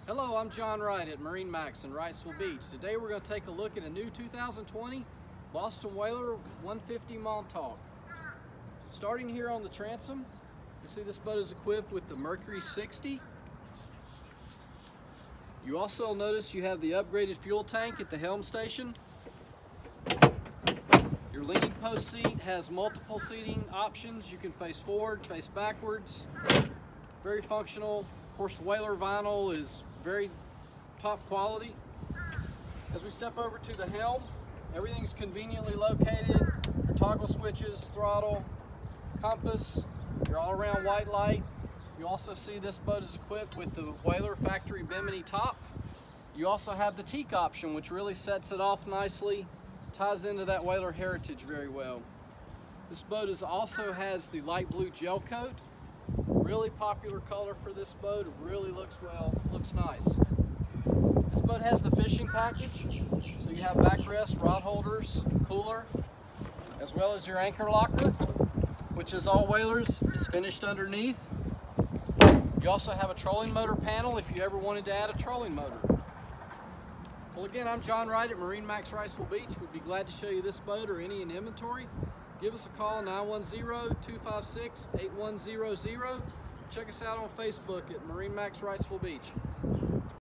Hello, I'm John Wright at MarineMax in Wrightsville Beach. Today we're going to take a look at a new 2020 Boston Whaler 150 Montauk. Starting here on the transom, you see this boat is equipped with the Mercury 60. You also notice you have the upgraded fuel tank at the helm station. Your leaning post seat has multiple seating options. You can face forward, face backwards. Very functional. Of course, Whaler vinyl is very top quality. As we step over to the helm, everything's conveniently located. Your toggle switches, throttle, compass, your all-around white light. You also see this boat is equipped with the Whaler factory bimini top. You also have the teak option, which really sets it off nicely, ties into that Whaler heritage very well. This boat also has the light blue gel coat. Really popular color for this boat. It really looks nice. This boat has the fishing package, so you have backrest, rod holders, cooler, as well as your anchor locker, which is all Whalers, is finished underneath. You also have a trolling motor panel if you ever wanted to add a trolling motor. Well, again, I'm John Wright at MarineMax Wrightsville Beach. We'd be glad to show you this boat or any in inventory. Give us a call, 910-256-8100. Check us out on Facebook at MarineMax Wrightsville Beach.